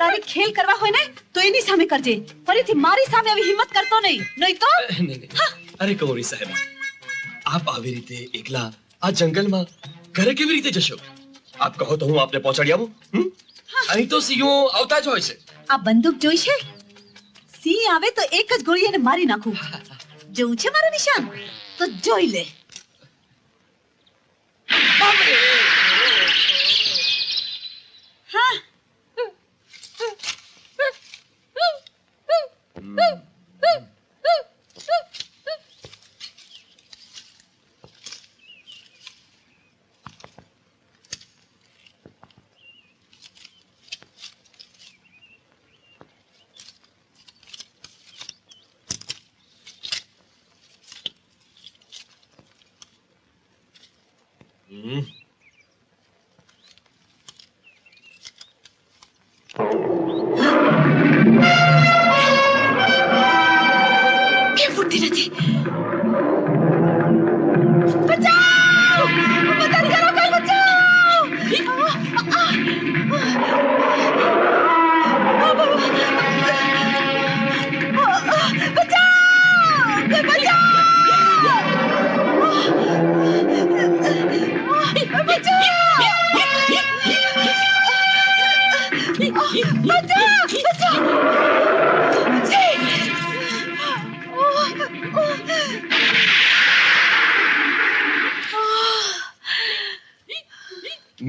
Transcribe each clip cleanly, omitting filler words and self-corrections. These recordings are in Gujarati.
તારે ખેલ કરવા હોય ને તો એની સામે કરજે, ફરીથી મારી સામે આવી હિંમત કરતો નહીં તો નહીં. અરે કૌરી સાહેબ, આપ આવી રીતે એકલા આ જંગલમાં ઘરે કેવી રીતે જશો? આપ કહો તો હું આપને પહોંચાડી આવું. અહીં તો સિંહો આવતા જ હોય છે. આ બંદૂક જોઈ છે? સિંહ આવે તો એક જ ગોળી એને મારી નાખું. જોઉં છે મારું નિશાન તો જોઈ લે. હા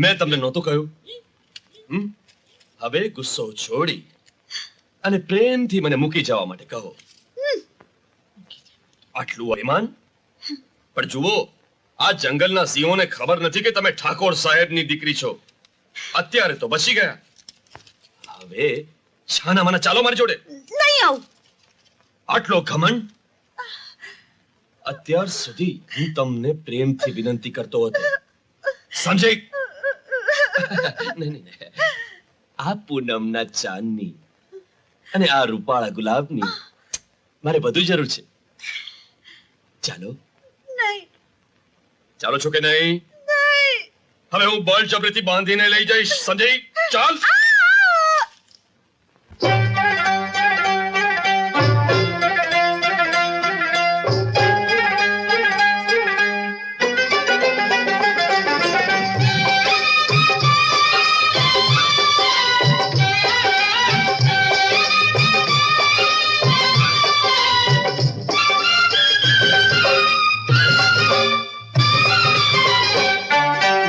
મેં તમને નહોતું કહ્યું? હવે ગુસ્સો છોડી અને પ્રેમથી મને મૂકી જવા માટે કહો. આટલું અભિમાન? પણ જુઓ, આ જંગલના સિંહોને ખબર નથી કે તમે ઠાકોર સાહેબની દીકરી છો. અત્યારે તો બચી ગયા. હવે છાના માના ચાલો મારી જોડે. નહીં આવું. આટલો ઘમંડ? અત્યાર સુધી હું તમને પ્રેમથી વિનંતી કરતો હતો, સમજે? નહીં. આ પૂનમના ચાંદની અને આ રૂપાળા ગુલાબની મારે બધું જરૂર છે. ચાલો. નહીં. ચાલો છો કે નહીં? હવે હું બળજબરીથી બાંધીને લઈ જઈશ, સમજે? ચાલ.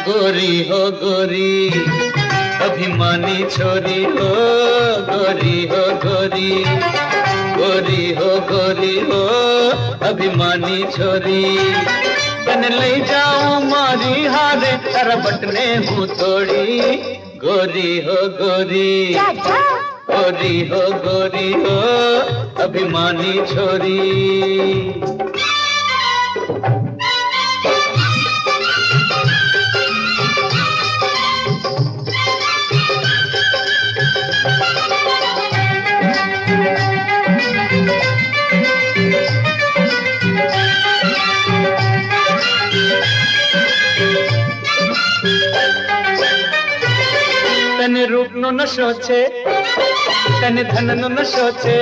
गोरी हो गोरी अभिमानी छोरी हो, गोरी हो गोरी, गोरी हो गोरी हो अभिमानी छोरी. तने लई जाऊं मारी हारे तारा बटने हूँ तोड़ी. गोरी हो गोरी, गोरी हो गोरी हो अभिमानी छोरी. तने रूप नो नशो छे, तने धन नो नशो छे.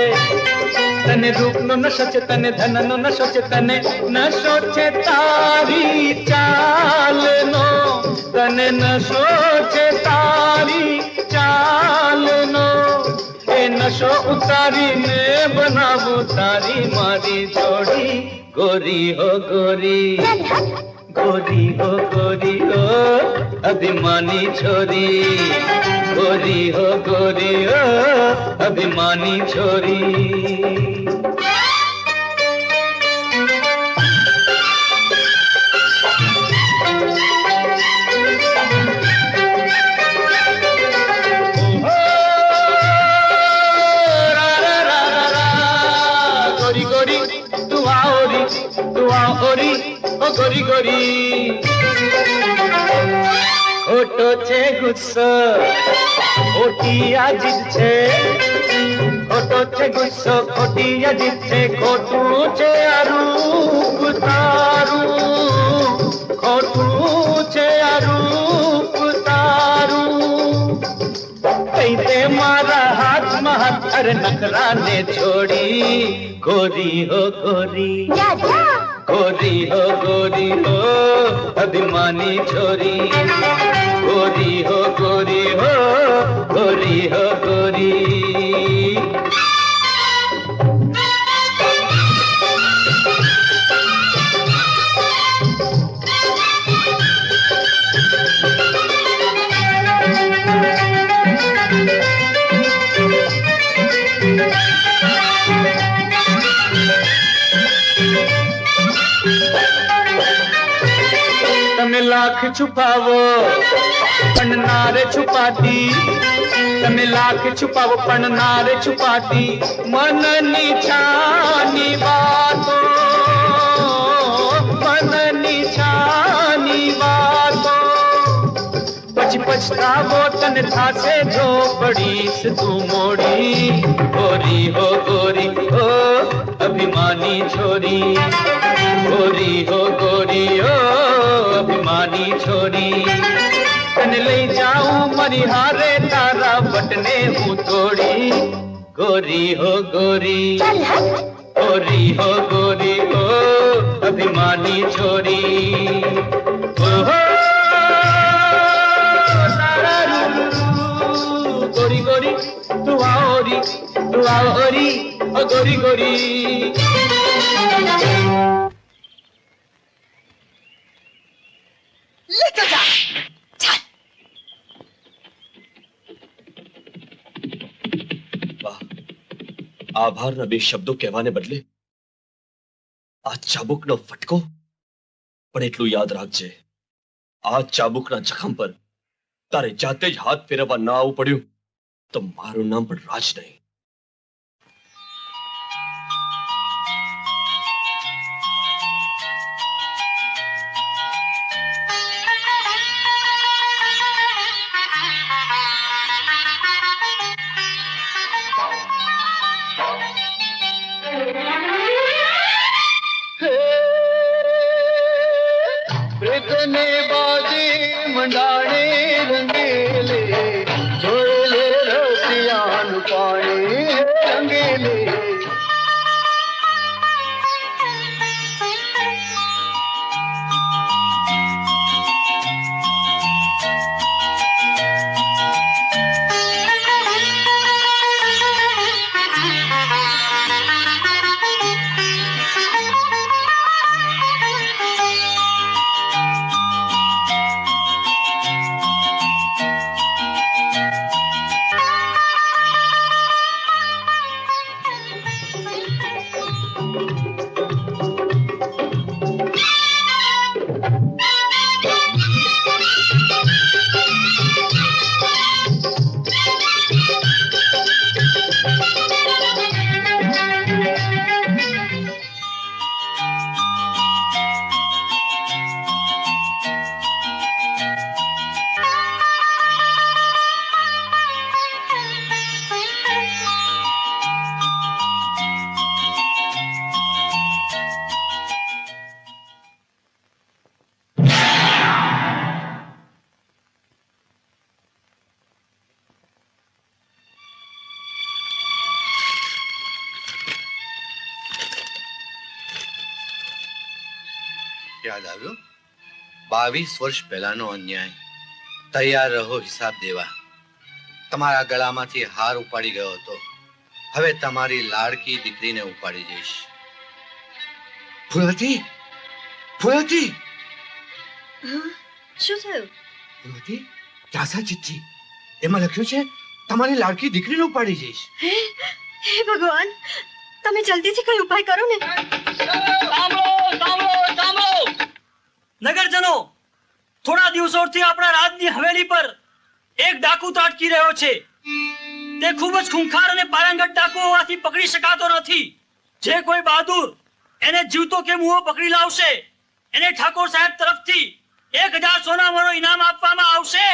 तने रूप नो नशो छे, तने धन नो नशो छे. तने नशो छे तारी चाल नो, तने नशो छे तारी चाल नो. ए नशो उतारी ने बनावू तारी मारी जोड़ी. गोरी हो गोरी, गोरी हो गोरी हो अभिमानी छोरी. गोरी हो गोरी हो अभिमानी छोरी. गोरी गोरी तू आओरी, तू आओरी ओ गोरी गोरी. खोटो छे गुस्सो खोटी आजिद छे, खोटो छे गुस्सो खोटी आजिद छे. खोटू छे आ रूप तारू, खोटू छे आ रूप अरे नखरा ने छोड़ी गोरी हो गोरी गोरी हो अभिमानी छोरी गोरी हो गोरी हो गोरी તમે લાખ છુપાવો પણ નારે છુપાતી તમે લાખ છુપાવો પણ નારે છુપાતી મનની છાની વાતો પછી પછતાવો તને થાશે જો પડીશ તું મોડી ગોરી હો અભિમાની છોરી ગોરી હો અભિમાની છોરી તને લઈ જાઉં મારી હારે તારા વટને હું તોડી ગોરી હો ગોરી હો અભિમાની છોરી ઓહો गोरी गोरी तू आओरी ओ गोरी गोरी लेकर जा चल। વાહ, આભારના બે શબ્દો કહેવાને બદલે આ ચાબુકનો ફટકો. પણ એટલું યાદ રાખજે, આ ચાબુકના જખમ પર તારે જાતે જ હાથ ફેરવવા ના આવવું પડ્યું તો મારું નામ પણ રાજ નહીં. प्रीतने बाजे मंडाणे रंगेले जोड़े रसियान पाने रंगेले યાદ આવ્યો 22 વર્ષ પહેલાનો અન્યાય. તૈયાર રહો હિસાબ દેવા. તમારા ગળામાંથી હાર ઉપાડી ગયો હતો, હવે તમારી લાડકી દીકરીને ઉપાડી જઈશ. ફૂલવતી, ફૂલવતી, શું થયું? ફૂલવતી, ચાસા ચિઠ્ઠી, એમાં લખ્યું છે તમારી લાડકી દીકરીને ઉપાડી જઈશ. હે ભગવાન, તમે જલ્દીથી કઈ ઉપાય કરો ને. નગરજનો, થોડા દિવસોથી આપણા રાજની હવેલી પર એક ડાકુ ત્રાટકી રહ્યો છે. તે ખૂબ જ ખૂંખાર અને પારંગત ડાકુ હોવાથી પકડી શકાતો નથી. જે કોઈ બહાદુર એને જીવતો કે મુઓ પકડી લાવશે એને ઠાકોર સાહેબ તરફથી 1000 સોના મોનો ઇનામ આપવામાં આવશે.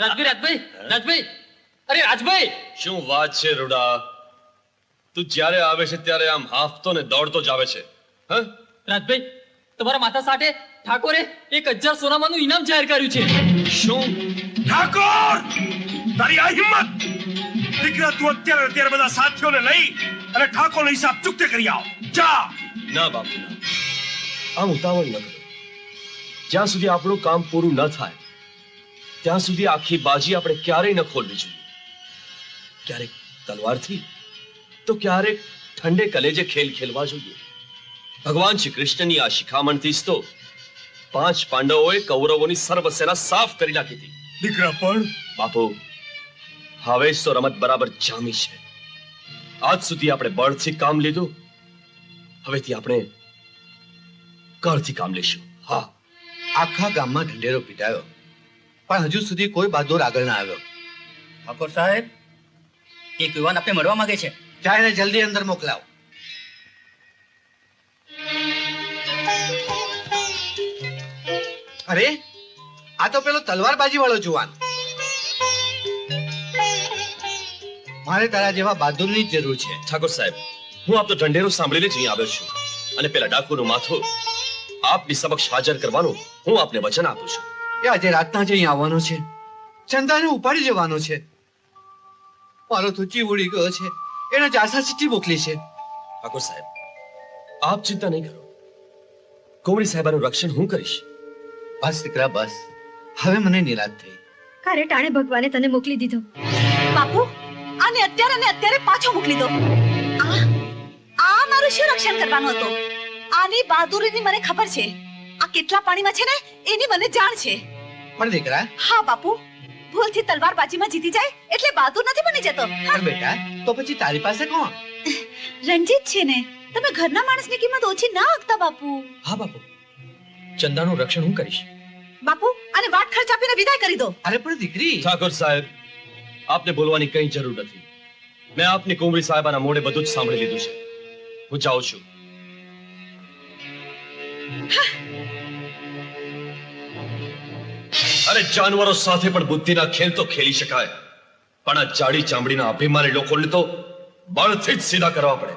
રાજભાઈ, રાજભાઈ, રાજભાઈ, અરે રાજભાઈ, શું વાત છે રૂડા? તું જ્યારે આવે છે ત્યારે આમ હાફતો ને દોડતો જ આવે છે. હા, રાજભાઈ, તમારા માતા સાથે ઠાકોરે 1000 સોનામાંનું ઇનામ જાહેર કર્યું છે. શું? ઠાકોર, તારી આ હિંમત! દીકરા, તું અત્યારે બધા સાથીઓને લઈ અને ઠાકોરનો હિસાબ ચૂકતે કરી આવ. જા. ના બાપુ, ના. આમ ઉતાવળ ન કરો. જ્યાં સુધી આપણું કામ પૂરું ન થાય ત્યાં સુધી આખી બાજી આપણે ક્યારેય ન ખોલવી જોઈએ. ક્યારેક તલવારથી તો ક્યારેક ઠંડે કલેજે ખેલ ખેલવા જોઈએ. ભગવાન શ્રી કૃષ્ણની આ શિખામણથી જ તો 5 પાંડવોએ કૌરવોની સર્વ સેના સાફ કરી નાખી હતી. દીકરા, પણ બાપુ, હવે જ તો રમત બરાબર જામી છે. આજ સુધી આપણે બળથી કામ લીધું, હવેથી આપણે કળથી કામ લઈશું. હા, આખા ગામમાં ઢંઢેરો પીટાયો, પણ હજુ સુધી કોઈ બહાદુર આગળ ના આવ્યો. ઠાકોર સાહેબ, એક યુવાન આપને મળવા માંગે છે. ચાયને જલ્દી અંદર મોકલાવ. અરે, આ તો પેલો તલવારબાજી વાળો જુવાન. મારે તારા જેવા બહાદુરની જ જરૂર છે. ઠાકોર સાહેબ, હું આપનો ઢંઢેરો સાંભળીને જ અહીં આવ્યો છું અને પેલા ડાકુનું માથું આપની સમક્ષ હાજર કરવાનું હું આપને વચન આપું છું. એ આજે રાતના જ અહીં આવવાનો છે. ચંદાને ઉપાડી જવાનો છે. મારો તો જીવ ઉડી ગયો છે. એને જાસા ચિઠ્ઠી મોકલી છે. ઠાકોર સાહેબ, આપ ચિંતા નહીં કરો. કુંવરી સાહેબાનું રક્ષણ હું કરીશ. બસ દીકરા, બસ. હવે મને નિરાશ થઈ. કારે ટાણે ભગવાને તને મોકલી દીધો. બાપુ, આને અત્યારે ને અત્યારે પાછો મોકલી દો. આ મારું શું રક્ષણ કરવાનું હતું? આની બહાદુરીની મને ખબર છે. આ કેટલા પાણીમાં છે ને એની મને જાણ છે. પણ દીકરા, હા બાપુ, ભૂલથી તલવારબાજીમાં જીતી જાય એટલે બહાદુર નથી બની જતો. પણ બેટા, તો પછી તારી પાસે કોણ? રણજીત છે ને. તમે ઘરના માણસની કિંમત ઓછી ના આંકતા બાપુ. હા બાપુ, ચંદાનું રક્ષણ હું કરીશ. બાપુ, આને વાટ ખર્ચ આપીને વિદાય કરી દો. અરે પણ દીકરી, ઠાકોર સાહેબ, આપને બોલવાની કઈ જરૂર નથી. મેં આપની કુંવરી સાહેબાના મોઢે બધું જ સાંભળી લીધું છે. હું જાઉં છું. અરે, જાનવરો સાથે પણ બુદ્ધિના ખેલ તો ખેલી શકાય, પણ આ જાડી ચામડીના અભિમાની લોકોને તો બળથી જ સીધા કરવા પડે.